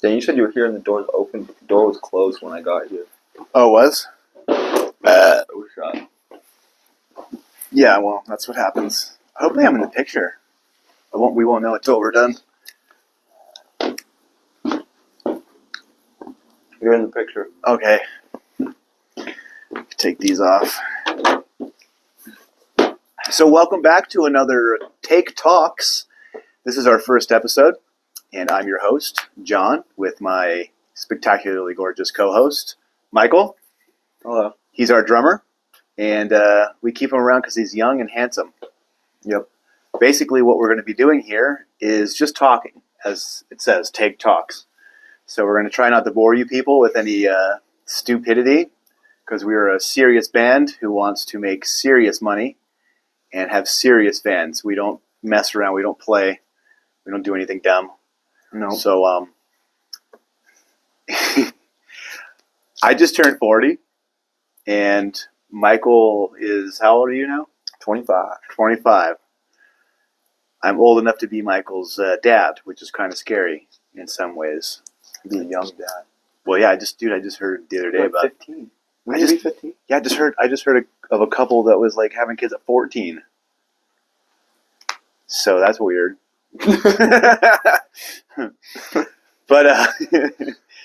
Yeah, you said you were here and the door was open, but the door was closed when I got here. Oh, it was? Shot. Yeah, well, that's what happens. Hopefully I'm in the picture. We won't know until we're done. You're in the picture. Okay. Take these off. So welcome back to another Take Talks. This is our first episode, and I'm your host, John, with my spectacularly gorgeous co-host, Michael. Hello. He's our drummer, and we keep him around because he's young and handsome. Yep. Basically, what we're going to be doing here is just talking, as it says, Take Talks. So we're going to try not to bore you people with any stupidity, because we are a serious band who wants to make serious money and have serious fans. We don't mess around. We don't play. We don't do anything dumb. No. So I just turned 40, and Michael is, how old are you now? 25. 25. I'm old enough to be Michael's dad, which is kind of scary in some ways. Be a young dad. Well, yeah, I just heard the other day about 15. I just- 15. Yeah, I just heard of a couple that was like having kids at 14. So that's weird. But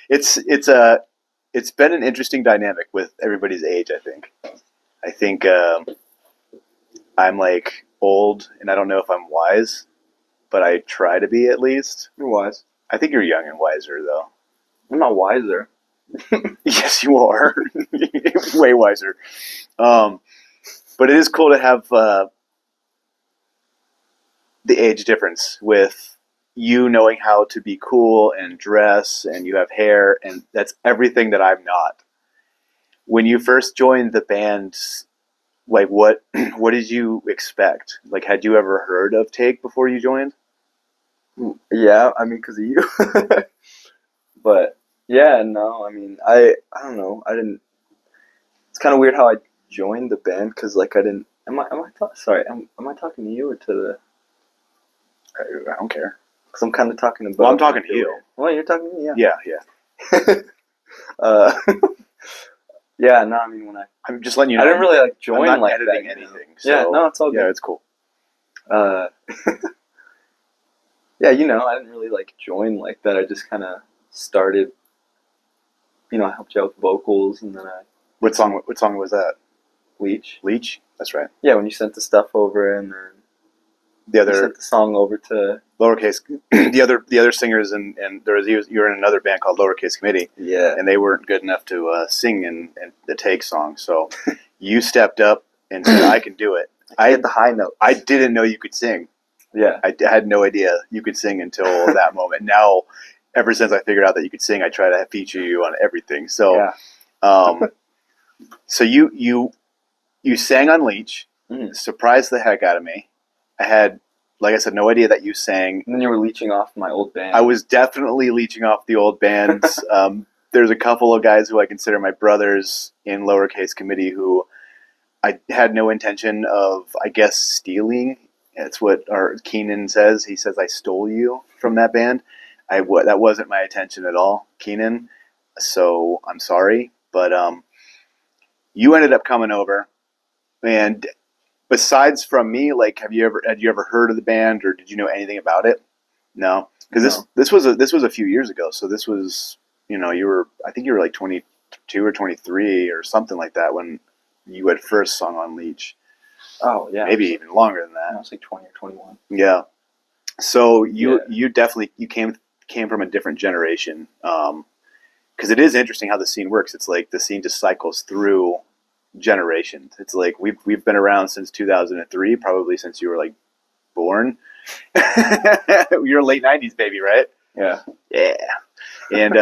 it's been an interesting dynamic with everybody's age. I think I'm like old, and I don't know if I'm wise, but I try to be at least. You're wise. I think you're young and wiser, though. I'm not wiser. Yes, you are. Way wiser. But it is cool to have the age difference with you knowing how to be cool and dress, and you have hair, and that's everything that I'm not. When you first joined the band, like what did you expect? Like, had you ever heard of Take before you joined? Yeah, I mean, because of you. But yeah, no, I mean, I don't know. I didn't. It's kind of weird how I joined the band because like I didn't. Am I sorry? Am I talking to you or to the? I don't care. Because I'm kind of talking about. Well, I'm talking to you. Well, you're talking to me. Yeah. Uh, yeah. No, I mean when I'm just letting you know. I didn't really like join I'm not like editing that, anything. You know? So, Yeah, no, it's all good. Yeah, it's cool. Yeah, you know, I didn't really like join like that. I just kind of started. You know, I helped you out with vocals, and then I What song was that? Leech. Leech. That's right. Yeah, when you sent the stuff over, and then The you other sent the song over to lowercase. The other singers and you were in another band called Lowercase Committee, yeah. and they weren't good enough to sing in the Take song. So you stepped up and said, "I can do it." I hit the high note. I didn't know you could sing. Yeah. I had no idea you could sing until that moment. Now, ever since I figured out that you could sing, I try to feature you on everything. So, Yeah. so you sang on Leech, surprised the heck out of me. I had, like I said, no idea that you sang. And then you were leeching off my old band. I was definitely leeching off the old bands. There's a couple of guys who I consider my brothers in Lowercase Committee who I had no intention of, I guess, stealing. That's what our Keenan says. He says I stole you from that band. That wasn't my intention at all, Keenan. So I'm sorry, but you ended up coming over, and besides from me, like, had you ever heard of the band, or did you know anything about it? No, because this was a few years ago. So this was, I think you were like 22 or 23 or something like that when you had first sung on Leech. Oh yeah, maybe even longer than that. I was like 20 or 21. Yeah. So you definitely came from a different generation. Because it is interesting how the scene works. It's like the scene just cycles through generations. It's like we've been around since 2003, probably since you were like born. You're a late 90s baby, right? Yeah. Yeah. And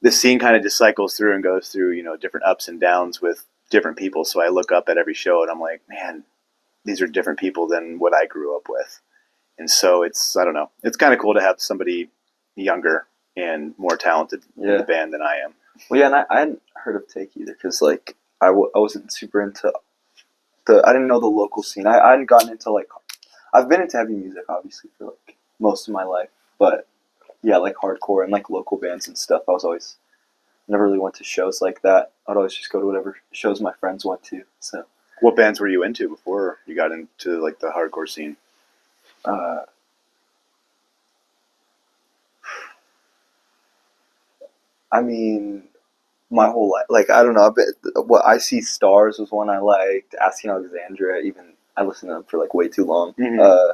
the scene kind of just cycles through and goes through, different ups and downs with different people. So I look up at every show and I'm like, man, these are different people than what I grew up with. And so I don't know. It's kind of cool to have somebody younger and more talented in the band than I am. Well, yeah, and I hadn't heard of Take either because, like, I wasn't super into I didn't know the local scene. I hadn't gotten into, like, I've been into heavy music, obviously, for, like, most of my life, but yeah, like hardcore and like local bands and stuff. I was always never really went to shows like that. I'd always just go to whatever shows my friends went to. So, What bands were you into before you got into like the hardcore scene? uh, I mean, my whole life, like I don't know, what I See Stars was one I liked. Asking Alexandria, even I listened to them for like way too long. Mhm.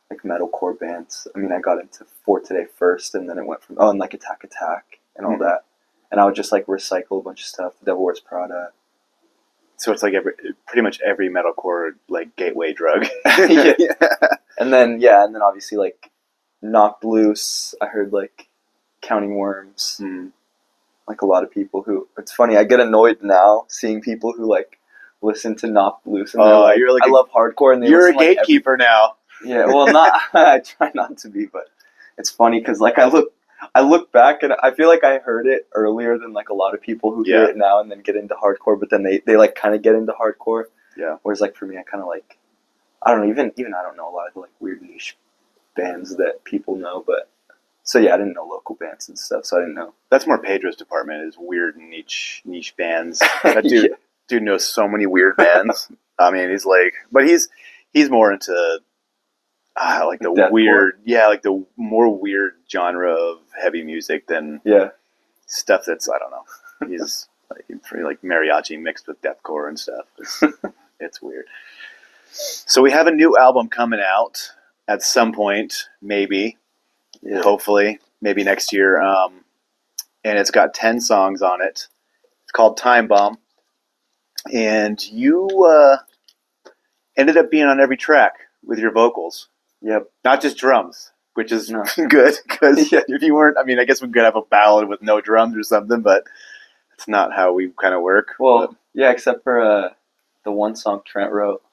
Like metalcore bands. I mean, I got into For Today first, and then it went from and like Attack Attack and all Mhm. that. And I would just like recycle a bunch of stuff. The Devil Wears Prada. So it's like pretty much every metalcore like gateway drug. Yeah. And then obviously like Knocked Loose. I heard like Counting Worms. Mhm. Like a lot of people who. It's funny. I get annoyed now seeing people who like listen to Knocked Loose and they're like, you're like I love hardcore, and they you're a listen like gatekeeper now. yeah. Well, not. I try not to be, but it's funny because like I look back and I feel like I heard it earlier than like a lot of people who hear Yeah. it now and then get into hardcore, but then they like kind of get into hardcore. Yeah. Whereas like for me, I kind of like I don't know, even I don't know a lot of the like weird niche bands that people know, but so yeah, I didn't know local bands and stuff, so I didn't know. That's more Pedro's department is weird niche bands. That dude Yeah. dude knows so many weird bands. I mean, he's like, but he's more into like the Deathcore? weird, yeah, like the more weird genre of heavy music than Yeah. stuff that's I don't know. He's like pretty like mariachi mixed with deathcore and stuff. It's weird. So we have a new album coming out at some point, maybe, Yeah. hopefully, maybe next year. And it's got 10 songs on it. It's called Time Bomb, and you ended up being on every track with your vocals, Yep. not just drums, which is No. good because Yeah. if you weren't, I mean, I guess we could have a ballad with no drums or something, but it's not how we kind of work. Well, But yeah, except for the one song Trent wrote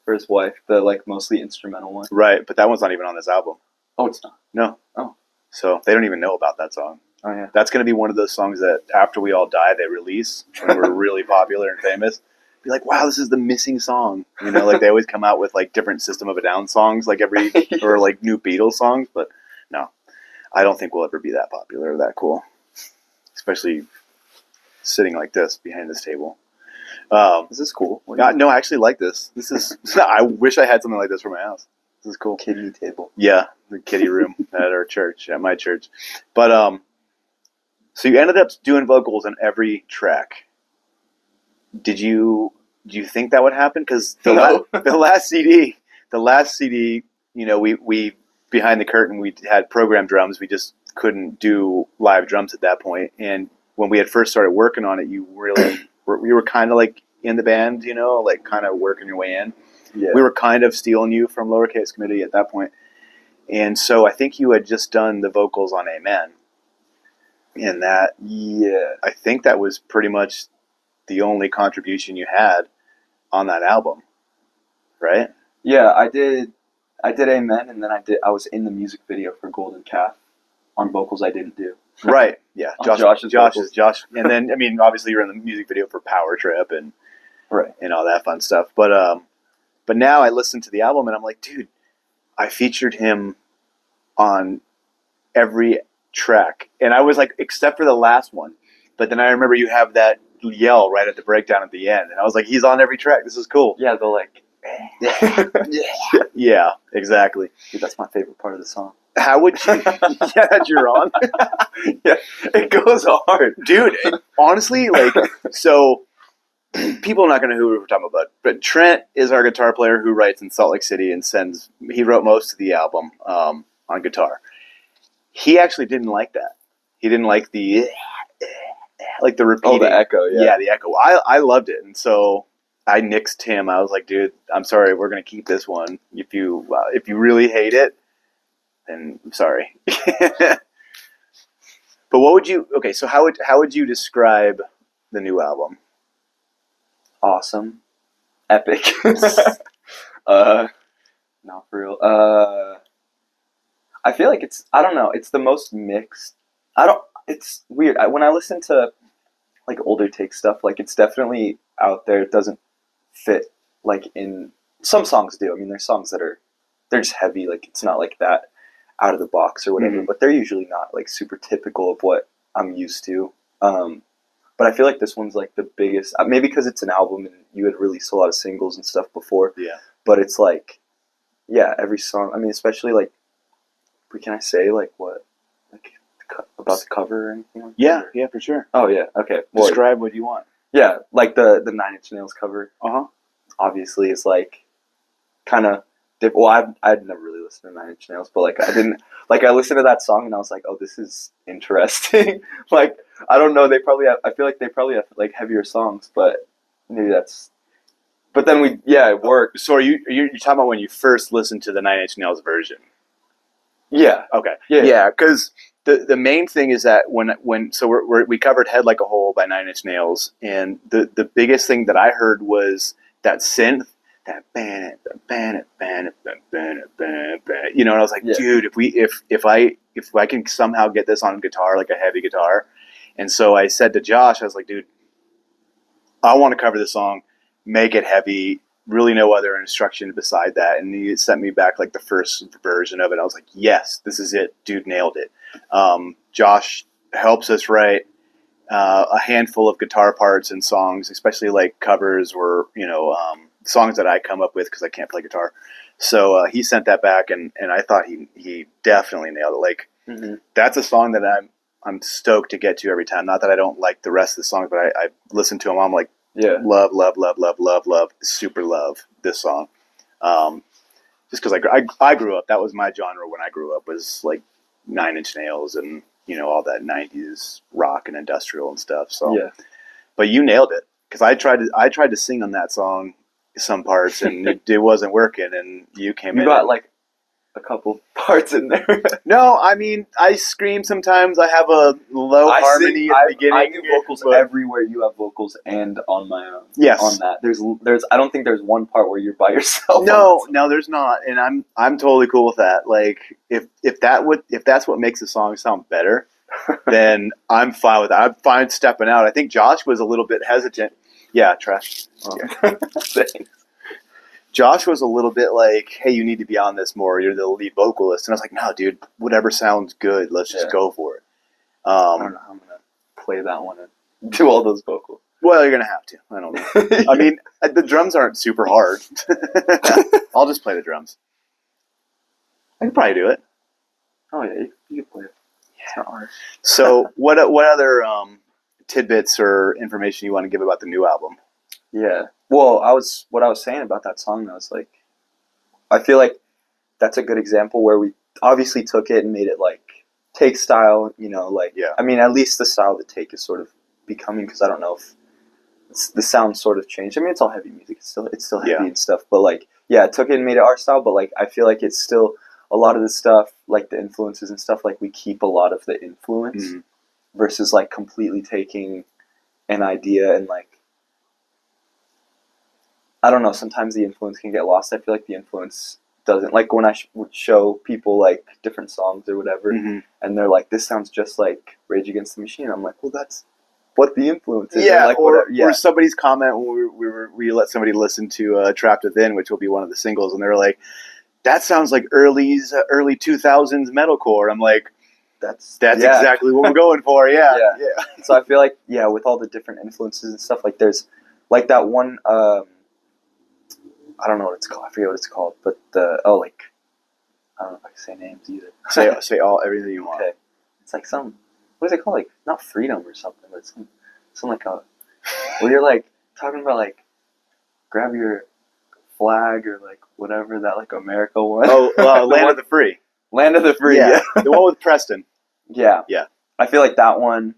for his wife, the like mostly instrumental one. right, but that one's not even on this album. Oh, it's not. No. Oh. So they don't even know about that song. Oh yeah. That's going to be one of those songs that after we all die, they release when we're really popular and famous. Be like, wow, this is the missing song. You know, like they always come out with like different System of a Down songs, like every or like new Beatles songs. But no, I don't think we'll ever be that popular or that cool, especially sitting like this behind this table. This is cool. No, I actually like this. This is. I wish I had something like this for my house. This is cool. Kiddie table. Yeah, the kiddie room at our church, at my church. But so you ended up doing vocals on every track. Do you think that would happen? Because No. the last CD, you know, we behind the curtain we had programmed drums. We just couldn't do live drums at that point. And when we had first started working on it, you were kind of like in the band, you know, like kind of working your way in. Yeah. We were kind of stealing you from Lowercase Committee at that point. And so I think you had just done the vocals on Amen. And that, Yeah. I think that was pretty much the only contribution you had on that album, right? Yeah, I did Amen, and then I was in the music video for Golden Calf on vocals I didn't do. Right. Yeah. On Josh's vocals. Josh. And then, I mean, obviously you're in the music video for Power Trip and Right. all that fun stuff. But now I listen to the album and I'm like, dude, I featured him on every track. And I was like, except for the last one. But then I remember you have that yell right at the breakdown at the end. And I was like, he's on every track. This is cool. Yeah, they're like Yeah, exactly. Dude, that's my favorite part of the song. How would you? Yeah, that you're on. Yeah, it goes hard. Dude, honestly, like, so people are not going to know who we're talking about, but Trent is our guitar player who writes in Salt Lake City and he wrote most of the album on guitar. He actually didn't like that. He didn't like the repeating. Oh, the echo, yeah. Yeah, the echo. I loved it. And so I nixed him. I was like, dude, I'm sorry. We're going to keep this one. If you really hate it, then I'm sorry. But what would you, okay, so how would you describe the new album? Awesome. Epic. Not for real. I feel like I don't know, it's the most mixed. It's weird. When I listen to like older take stuff, like it's definitely out there. It doesn't fit like in some songs do. I mean, there's songs that they're just heavy. Like it's not like that. out of the box or whatever, Mhm. but they're usually not like super typical of what I'm used to. But I feel like this one's like the biggest, maybe because it's an album and you had released a lot of singles and stuff before. Yeah. But it's like, yeah, every song. I mean, especially like, can I say like what, like about the cover or anything like Yeah, that? yeah, for sure. Oh yeah, okay. Well, Describe what you want. yeah, like the Nine Inch Nails cover. Uh-huh. Obviously, is like kind of. Well, I'd never really listened to Nine Inch Nails, but like I didn't like I listened to that song and I was like, oh, this is interesting. Like I don't know, they probably have. I feel like they probably have like heavier songs, but maybe that's. But then it worked. So you're talking about when you first listened to the Nine Inch Nails version? Yeah. Okay. Yeah. Yeah, because the main thing is that when we covered Head Like a Hole by Nine Inch Nails, and the biggest thing that I heard was that synth, that ban it, you know, and I was like, Yeah. dude, if I can somehow get this on guitar, like a heavy guitar, and so I said to Josh, I was like, dude, I want to cover this song, make it heavy. Really, no other instruction beside that, and he sent me back like the first version of it. I was like, "Yes, this is it, dude, nailed it." Josh helps us write a handful of guitar parts and songs, especially like covers or songs that I come up with because I can't play guitar. So he sent that back, and I thought he definitely nailed it. Like that's a song that I'm stoked to get to every time. Not that I don't like the rest of the song, but I listen to them. I'm like, Yeah. love, super love this song. Just because I grew up, that was my genre when I grew up, was like Nine Inch Nails and all that '90s rock and industrial and stuff. So Yeah. but you nailed it, because I tried to sing on that song some parts and it wasn't working, and you came in. You got like a couple parts in there. No, I mean, I scream sometimes. I have a low harmony at the beginning. I do vocals everywhere you have vocals and on my own. Yes. On that. There's I don't think there's one part where you're by yourself. No, there's not, and I'm totally cool with that. Like if that's what makes the song sound better, then I'm fine with that. I'm fine stepping out. I think Josh was a little bit hesitant. Yeah, trash. Oh. Josh was a little bit like, "Hey, you need to be on this more. You're the lead vocalist." And I was like, "No, dude. Whatever sounds good. Let's just go for it." I don't know how I'm gonna play that one and do all those vocals. Well, you're gonna have to. I don't know. I mean, the drums aren't super hard. I'll just play the drums. I can probably do it. Oh yeah, you can play it. It's not hard. So, what other tidbits or information you want to give about the new album? Yeah. Well, what I was saying about that song, I was like, I feel like that's a good example where we obviously took it and made it like Take style, I mean, at least the style that Take is sort of becoming, because I don't know if the sound sort of changed. I mean, it's all heavy music. It's still heavy and stuff, but like, yeah, took it and made it our style, but like, I feel like it's still a lot of the stuff, like the influences and stuff, like we keep a lot of the influence versus like completely taking an idea and like, I don't know, sometimes the influence can get lost. I feel like the influence doesn't, like when I would show people like different songs or whatever, and they're like, this sounds just like Rage Against the Machine. I'm like, well, that's what the influence is. Yeah, like, or somebody's comment when we let somebody listen to Trapped Within, which will be one of the singles, and they were like, that sounds like early 2000s metalcore. I'm like, that's exactly what we're going for. Yeah. So I feel like, with all the different influences and stuff, like there's like that one, I don't know what it's called. I forget what it's called, but I don't know if I can say names either. say everything you want. Okay. It's like what is it called? Like, not Freedom or something, but some like where you're like talking about like grab your flag or like whatever, that like America one. Oh, Land of the Free. Land of the Free, yeah. The one with Preston. Yeah. Yeah. I feel like that one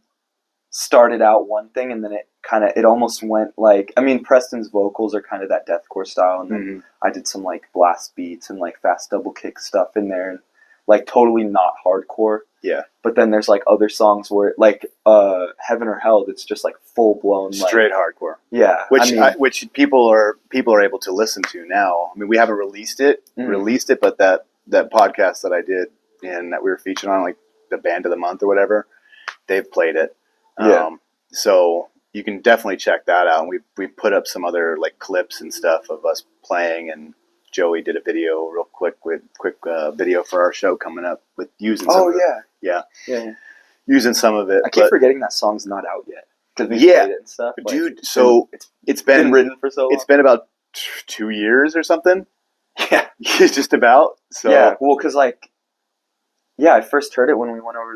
started out one thing and then it almost went like, I mean, Preston's vocals are kind of that deathcore style, and then I did some like blast beats and like fast double kick stuff in there, and like totally not hardcore. Yeah. But then there's like other songs where like Heaven or Hell, that's just like full blown straight hardcore. Yeah. Which people are able to listen to now. I mean, we haven't released it, but that podcast that I did and that we were featured on, like the Band of the Month or whatever, they've played it. Yeah. So you can definitely check that out. And we put up some other like clips and stuff of us playing and Joey did a video real quick video for our show coming up with using some of it. Yeah. Using some of it. I keep forgetting that song's not out yet. Because we played it and stuff. Dude, so it's been written for so long. It's been about 2 years or something. Yeah. Just about. So. Yeah, well, because, like, I first heard it when we went over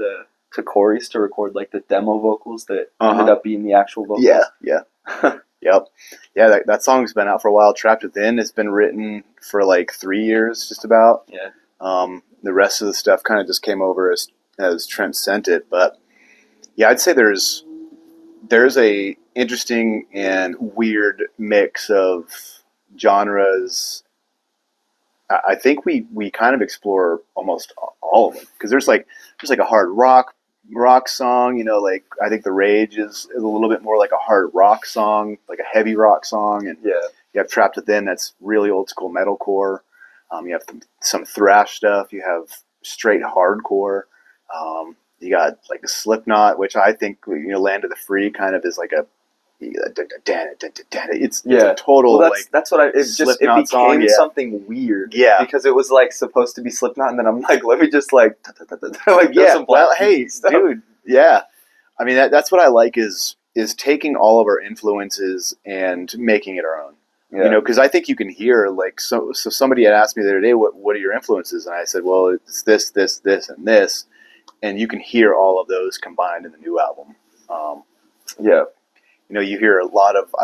to Corey's to record, like, the demo vocals that ended up being the actual vocals. Yeah. Yep. Yeah, that song's been out for a while. Trapped Within has been written for, like, 3 years, just about. Yeah. The rest of the stuff kind of just came over as Trent sent it. But, yeah, I'd say there's a interesting and weird mix of genres. I think we kind of explore almost all of them, because there's like a hard rock song, you know, like I think The Rage is a little bit more like a hard rock song, like a heavy rock song, and you have Trapped Within, that's really old school metalcore. You have some thrash stuff. You have straight hardcore. You got like a Slipknot, which I think, you know, Land of the Free kind of is like a it's a total, well, like, that's what it became song, something weird, because it was like supposed to be Slipknot, and then I'm like, let me just like some hey dude, I mean that's what I like is taking all of our influences and making it our own. You know, because I think you can hear, like, so somebody had asked me the other day, what are your influences, and I said, well, it's this, and this, and you can hear all of those combined in the new album. You know, you hear a lot of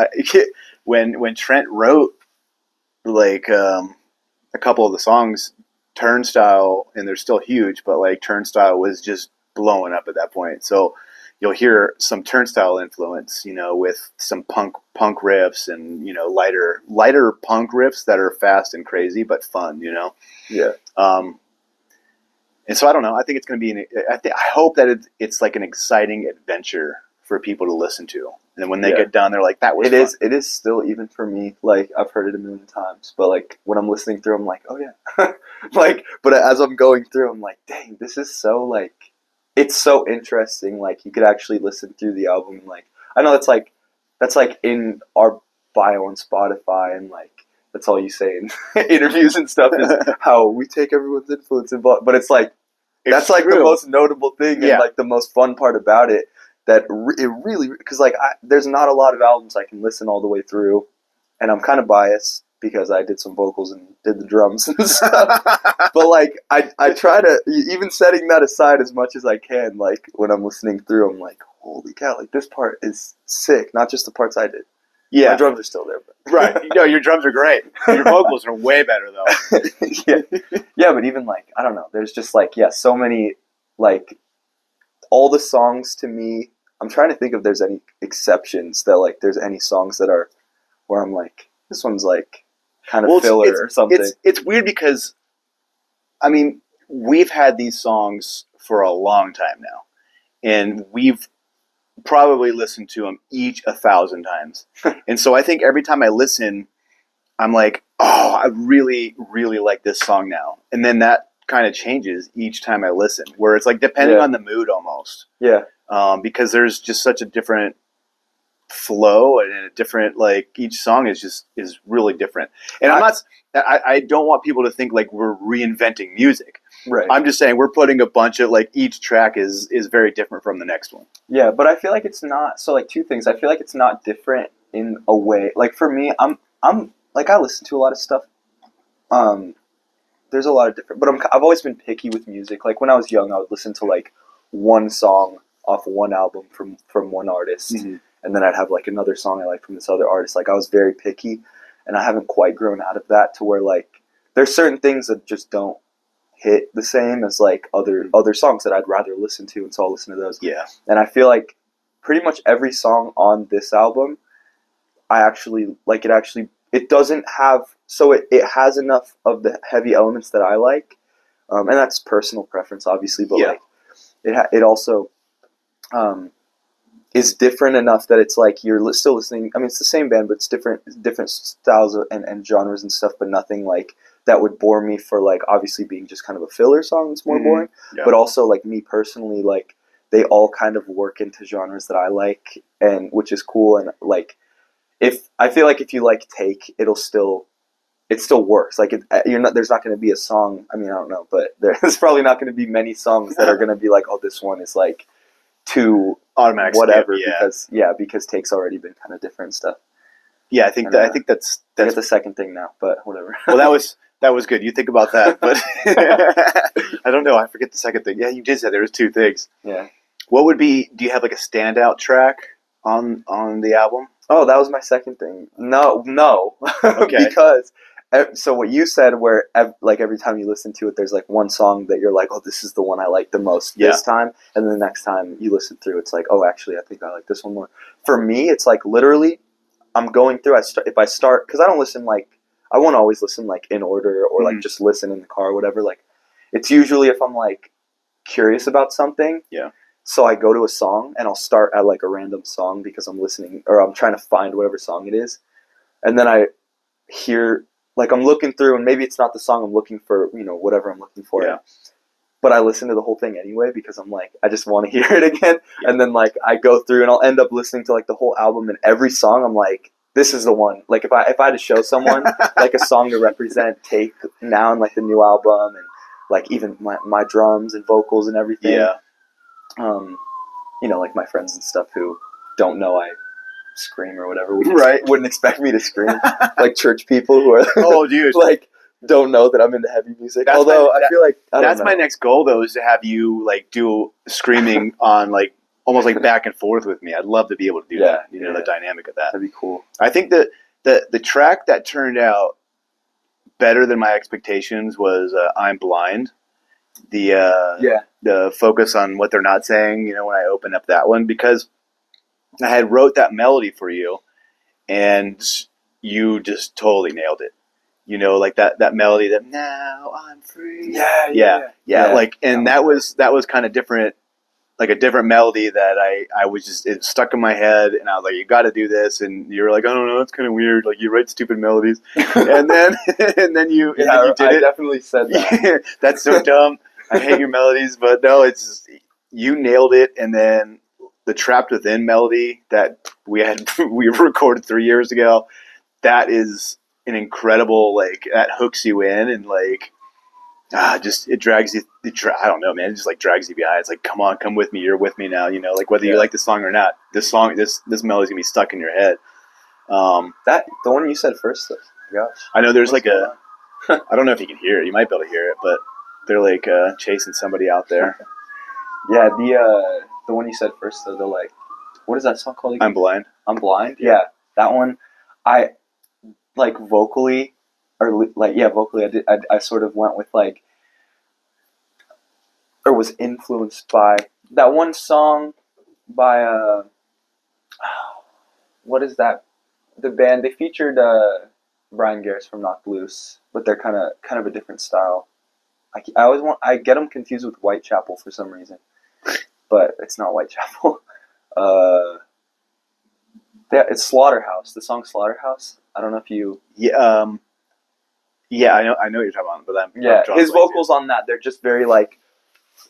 when Trent wrote, like, a couple of the songs, Turnstile, and they're still huge, but like Turnstile was just blowing up at that point. So you'll hear some Turnstile influence, you know, with some punk riffs and, you know, lighter punk riffs that are fast and crazy but fun, you know. And so I don't know. I think it's going to be I hope that it's like an exciting adventure for people to listen to. And when they get done, they're like, that was fun. It is still, even for me, like, I've heard it a million times, but like when I'm listening through, I'm like, oh yeah. Like, but as I'm going through, I'm like, dang, this is so, like, it's so interesting. Like, you could actually listen through the album. Like, I know that's like in our bio on Spotify, and like that's all you say in interviews and stuff is how we take everyone's influence involved. But it's like that's like the most notable thing and like the most fun part about it. That it really, because like there's not a lot of albums I can listen all the way through, and I'm kind of biased because I did some vocals and did the drums and stuff. But like I try to, even setting that aside as much as I can, like when I'm listening through, I'm like, holy cow, like this part is sick. Not just the parts I did. Yeah, my drums are still there. But. Right, you know, your drums are great. Your vocals are way better though. Yeah, but even like I don't know. There's just like so many, like all the songs to me. I'm trying to think if there's any exceptions that like there's any songs that are where I'm like, this one's like kind of filler or something. It's weird because, I mean, we've had these songs for a long time now, and we've probably listened to them each 1,000 times. And so I think every time I listen, I'm like, oh, I really, really like this song now. And then that kind of changes each time I listen, where it's like depending on the mood almost. Yeah. Because there's just such a different flow and a different, like, each song is really different. And I don't want people to think like we're reinventing music. Right. I'm just saying we're putting a bunch of, like, each track is very different from the next one. Yeah, but I feel like it's not, so like two things. I feel like it's not different in a way. Like for me, I'm like, I listen to a lot of stuff. There's a lot of different, but I've always been picky with music. Like when I was young, I would listen to like one song off one album from one artist, and then I'd have like another song I like from this other artist. Like I was very picky, and I haven't quite grown out of that to where like there's certain things that just don't hit the same as like other songs that I'd rather listen to, and so I'll listen to those. Yeah. And I feel like pretty much every song on this album, I actually like. It doesn't have, so it has enough of the heavy elements that I like, and that's personal preference, obviously. But like it also is different enough that it's like you're still listening. I mean, it's the same band, but it's different styles and genres and stuff, but nothing like that would bore me for like obviously being just kind of a filler song that's more boring. Yeah. But also like me personally, like they all kind of work into genres that I like, and which is cool. And like if I feel like if you like Take, it'll still it still works. Like there's not going to be a song. I mean, I don't know, but there's probably not going to be many songs that are going to be like, oh, this one is like too automatic whatever skip, yeah. because take's already been kind of different and stuff. Yeah, I think And, I think that's the second thing now, but whatever. well, that was good. You think about that, but I don't know. I forget the second thing. Yeah, you did say there was two things. Yeah. What would be? Do you have like a standout track on the album? Oh, that was my second thing. No, Okay. because so what you said, where like every time you listen to it, there's like one song that you're like, oh, this is the one I like the most this time, and then the next time you listen through, it's like, oh, actually, I think I like this one more. For me, it's like literally, I'm going through. If I start, because I don't listen like I won't always listen like in order or like just listen in the car or whatever. Like, it's usually if I'm like curious about something. Yeah. So I go to a song and I'll start at like a random song because I'm listening or I'm trying to find whatever song it is. And then I hear, like I'm looking through and maybe it's not the song I'm looking for, whatever I'm looking for. Yeah. But I listen to the whole thing anyway because I'm like, I just want to hear it again. Yeah. And then like I go through and I'll end up listening to like the whole album and every song I'm like, this is the one. Like if I had to show someone like a song to represent Take now and like the new album and like even my drums and vocals and everything. Yeah. Like my friends and stuff who don't know I scream or whatever wouldn't expect me to scream. Like church people who are oh dude like don't know that I'm into heavy music. I feel like that's my next goal though, is to have you like do screaming on like almost like back and forth with me. I'd love to be able to do that. The dynamic of that. That'd be cool. I think that the track that turned out better than my expectations was I'm Blind. The focus on what they're not saying, when I open up that one, because I had wrote that melody for you and you just totally nailed it. Like that melody that now I'm free. Yeah. Like, and that was kind of different, like a different melody that I was just, it stuck in my head and I was like, you got to do this. And you're like, I don't know, it's kind of weird. Like you write stupid melodies. and then you did it. I definitely said that. That's so dumb. I hate your melodies, but no, it's just, you nailed it. And then the Trapped Within melody that we recorded 3 years ago, that is an incredible, like that hooks you in and like, just it drags you. I don't know, man. It just like drags you behind. It's like, come on, come with me. You're with me now. Like whether you like the song or not, this melody's gonna be stuck in your head. That the one you said first, though. Gosh, I know there's like a. I don't know if you can hear it. You might be able to hear it, but they're like chasing somebody out there. Yeah, the one you said first, though. They're like, what is that song called again? I'm Blind. I'm Blind. Yeah, that one. I like vocally. Or like vocally, I sort of went with like, or was influenced by that one song by what is that? The band they featured Brian Garris from Knocked Loose, but they're kind of a different style. I get them confused with Whitechapel for some reason, but it's not Whitechapel. It's Slaughterhouse. The song Slaughterhouse. I don't know if you. Yeah, I know what you're talking about, but I'm his vocals on that, they're just very like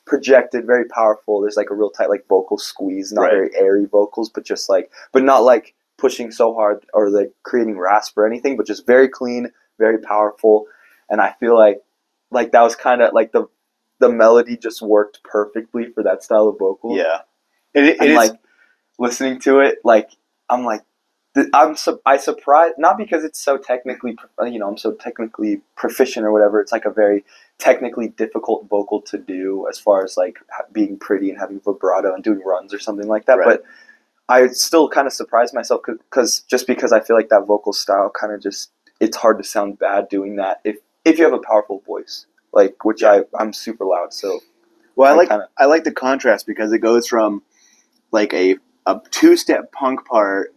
projected, very powerful. There's like a real tight like vocal squeeze, not very airy vocals, but just like, but not like pushing so hard or like creating rasp or anything, but just very clean, very powerful. And I feel like that was kind of like the melody just worked perfectly for that style of vocals. Yeah, it is like listening to it, like I'm like. I surprised, not because it's so technically, I'm so technically proficient or whatever. It's like a very technically difficult vocal to do as far as like being pretty and having vibrato and doing runs or something like that. But I still kind of surprised myself because I feel like that vocal style kind of just, it's hard to sound bad doing that if you have a powerful voice, like which I'm super loud. So I like the contrast because it goes from like a 2-step punk part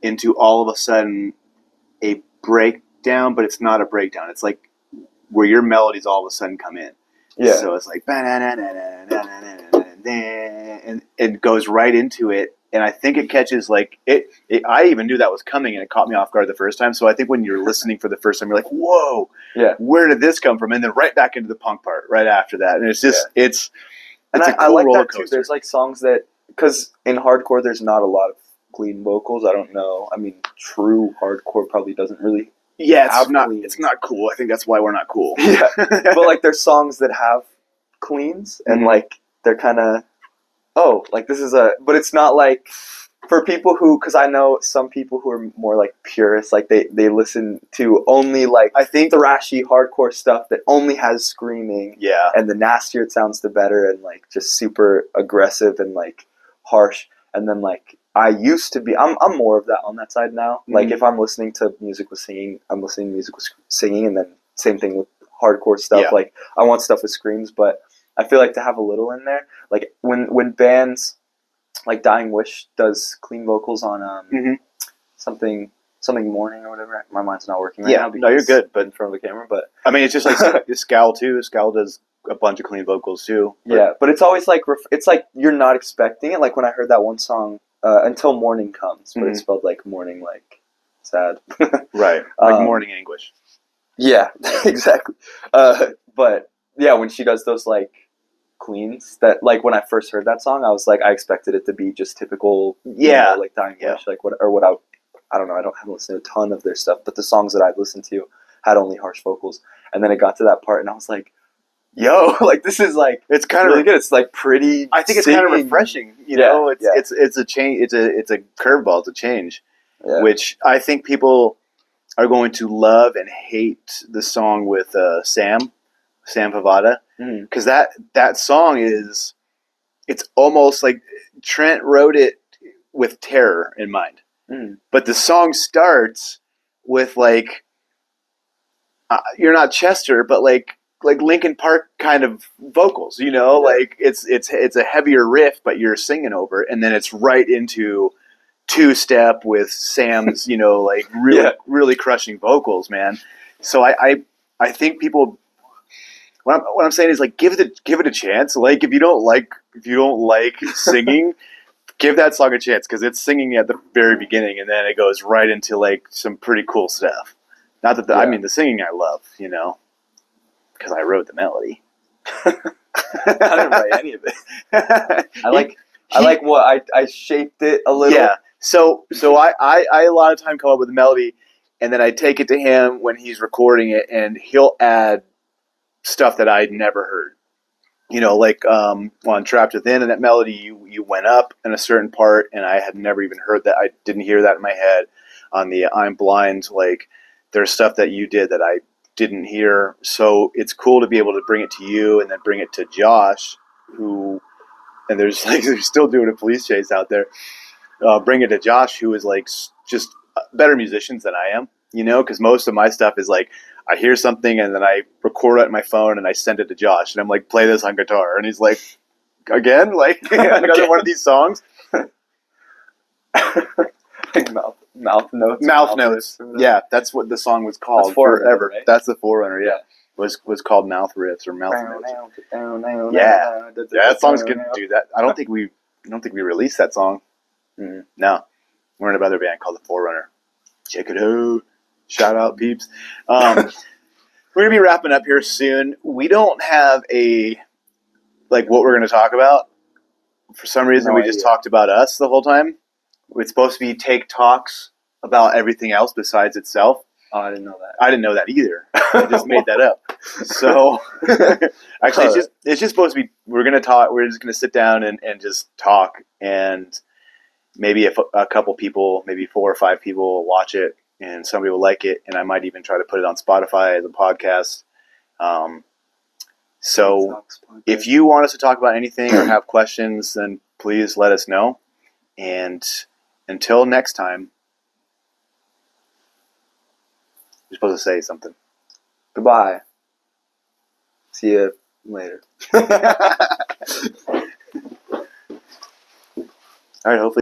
into all of a sudden a breakdown, but it's not a breakdown. It's like where your melodies all of a sudden come in. Yeah. So it's like and it goes right into it. And I think it catches like it. I even knew that was coming, and it caught me off guard the first time. So I think when you're listening for the first time, you're like, "Whoa, where did this come from?" And then right back into the punk part right after that. And it's just it's. And it's I like that too. There's like songs that, because in hardcore there's not a lot of clean vocals. I don't know. I mean, true hardcore probably doesn't really Yeah, have it's not cool. I think that's why we're not cool. Yeah, but like there's songs that have cleans, and Mhm. like they're kind of like this is but it's not like for people who, because I know some people who are more like purists, like they listen to only like I think thrashy hardcore stuff that only has screaming, yeah. and the nastier it sounds the better, and like just super aggressive and like harsh. And then like I used to be, I'm more of that on that side now. Like Mhm. if I'm listening to music with singing, I'm listening to music with singing, and then same thing with hardcore stuff. Yeah. Like I want stuff with screams, but I feel like to have a little in there, like when bands like Dying Wish does clean vocals on Mhm. something morning or whatever. My mind's not working right Yeah, now. no, you're good, but in front of the camera, but I mean, it's just like Scowl too. Scowl does a bunch of clean vocals too. yeah, but it's always like it's like you're not expecting it. Like when I heard that one song, Until Morning Comes, but it's spelled like morning, like sad. Right, like morning anguish. Yeah, exactly. But yeah, when she does those like cleans, that like when I first heard that song, I was like, I expected it to be just typical, Yeah. like Dying Wish, like what I don't know. I haven't listened to a ton of their stuff, but the songs that I've listened to had only harsh vocals, and then it got to that part, and I was like, yo, like this is like It's kind really of good. It's like pretty. I think it's kind of refreshing. You know, it's a change. It's a curveball. It's a change, which I think people are going to love and hate the song with Sam Pavada, because that song is, it's almost like Trent wrote it with terror in mind, but the song starts with like you're not Chester, but like Linkin Park kind of vocals, you know, like it's a heavier riff, but you're singing over it, and then it's right into two step with Sam's, you know, like really crushing vocals, man. So I think people, what I'm saying is like give it a chance. Like if you don't like singing, give that song a chance, because it's singing at the very beginning, and then it goes right into like some pretty cool stuff. Not that I mean the singing I love, you know, because I wrote the melody. I didn't write any of it. I like what I shaped it a little. Yeah. So I a lot of time come up with a melody, and then I take it to him when he's recording it, and he'll add stuff that I'd never heard. You know, like on Trapped Within, and that melody you went up in a certain part, and I had never even heard that. I didn't hear that in my head. On the I'm Blind, like there's stuff that you did that I didn't hear. So it's cool to be able to bring it to you, and then bring it to Josh, who, and there's like they're still doing a police chase out there. Bring it to Josh, who is like just better musicians than I am, you know, because most of my stuff is like I hear something and then I record it on my phone and I send it to Josh, and I'm like, play this on guitar, and he's like, again, like another one of these songs. Mouth notes. Mouth notes. Yeah, that's what the song was called. That's Forerunner, right? That's the Forerunner. Yeah, was called Mouth Riffs or Mouth Notes. Yeah, that song's good to do that. I don't think we released that song. No, we're in another band called the Forerunner. Check it out. Shout out, peeps. We're gonna be wrapping up here soon. We don't have a what we're gonna talk about. For some reason, we just talked about us the whole time. It's supposed to be take talks about everything else besides itself. Oh, I didn't know that. I didn't know that either. I just made that up. So actually, it's just supposed to be. We're gonna talk. We're just gonna sit down and just talk, and maybe if a couple people, maybe 4 or 5 people, will watch it, and somebody will like it, and I might even try to put it on Spotify as a podcast. So if you want us to talk about anything or have questions, then please let us know. And until next time, you're supposed to say something. Goodbye. See you later. All right, hopefully.